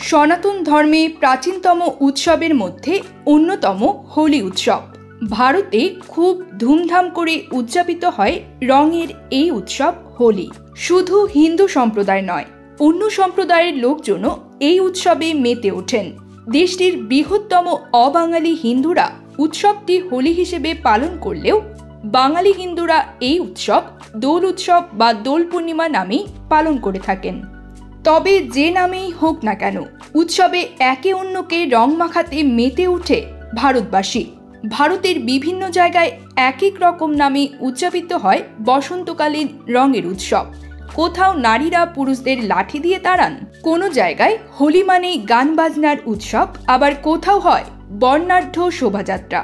সনাতন ধর্মে প্রাচীনতম উৎসবের মধ্যে অন্যতম হোলি উৎসব। ভারতে খুব ধুমধাম করে উদযাপিত হয় রঙের এই উৎসব হোলি। শুধু হিন্দু সম্প্রদায় নয়, অন্য সম্প্রদায়ের লোকজনও এই উৎসবে মেতে ওঠেন। দেশটির বৃহত্তম অবাঙালি হিন্দুরা উৎসবটি হোলি হিসেবে পালন করলেও বাঙালি হিন্দুরা এই উৎসব দোল উৎসব বা দোল পূর্ণিমা নামেই পালন করে থাকেন। তবে যে নামেই হোক না কেন, উৎসবে একে অন্যকে রং মাখাতে মেতে ওঠে ভারতবাসী। ভারতের বিভিন্ন জায়গায় এক এক রকম নামে উদযাপিত হয় বসন্তকালীন রঙের উৎসব। কোথাও নারীরা পুরুষদের লাঠি দিয়ে তাড়ান, কোনো জায়গায় হোলি মানেই গান বাজনার উৎসব, আবার কোথাও হয় বর্ণাঢ্য শোভাযাত্রা।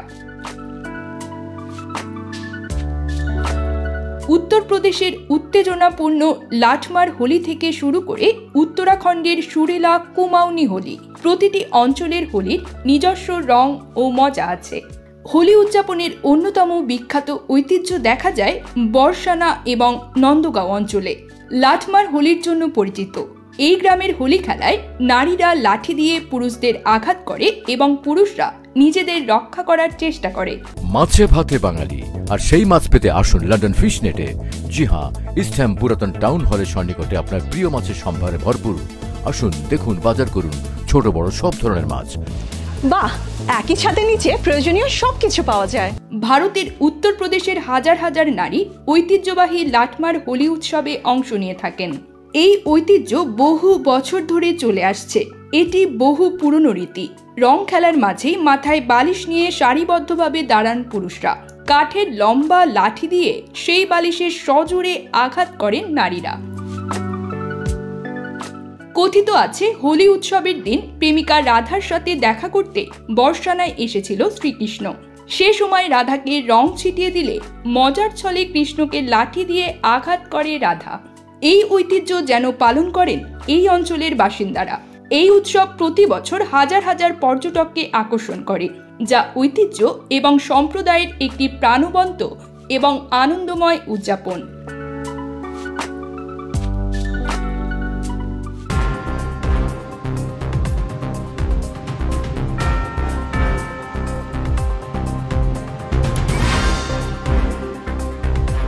উত্তরপ্রদেশের উত্তেজনাপূর্ণ লাঠমার হোলি থেকে শুরু করে উত্তরাখণ্ডের সুরেলা কুমাউনি হোলি, প্রতিটি অঞ্চলের হোলির নিজস্ব রং ও মজা আছে। হোলি উদযাপনের অন্যতম বিখ্যাত ঐতিহ্য দেখা যায় বর্ষানা এবং নন্দগাঁও অঞ্চলে। লাঠমার হোলির জন্য পরিচিত এই গ্রামের হোলি খেলায় নারীরা লাঠি দিয়ে পুরুষদের আঘাত করে এবং পুরুষরা নিজেদের রক্ষা করার চেষ্টা করে। মাছে ভাতে বাঙালি, আর সেই মাছ পেতে আসুন লন্ডন ফিশ নেটে। জি হ্যাঁ, ইস্টহ্যাম পুরাতন টাউন হলের সন্নিকটে আপনার প্রিয় মাছের সম্ভারে ভরপুর। আসুন, দেখুন, বাজার করুন ছোট বড় সব ধরনের মাছ। বাহ, একই ছাদের নিচে প্রয়োজনীয় সবকিছু পাওয়া যায়। ভারতের উত্তরপ্রদেশের হাজার হাজার নারী ঐতিহ্যবাহী লাঠমার হোলি উৎসবে অংশ নিয়ে থাকেন। এই ঐতিহ্য বহু বছর ধরে চলে আসছে। এটি বহু পুরনো রীতি। রং খেলার মাঝেই মাথায় বালিশ নিয়ে সারিবদ্ধভাবে দাঁড়ান পুরুষরা। কাঠের লম্বা লাঠি দিয়ে সেই বালিশে সজোরে আঘাত করেন নারীরা। কথিত আছে, হোলি উৎসবের দিন প্রেমিকা রাধার সাথে দেখা করতে বর্ষানায় এসেছিল শ্রীকৃষ্ণ। সে সময় রাধাকে রং ছিটিয়ে দিলে মজার ছলে কৃষ্ণকে লাঠি দিয়ে আঘাত করে রাধা। এই ঐতিহ্য যেন পালন করেন এই অঞ্চলের বাসিন্দারা। এই উৎসব প্রতি বছর হাজার হাজার পর্যটককে আকর্ষণ করে, যা ঐতিহ্য এবং সম্প্রদায়ের একটি প্রাণবন্ত এবং আনন্দময় উদযাপন।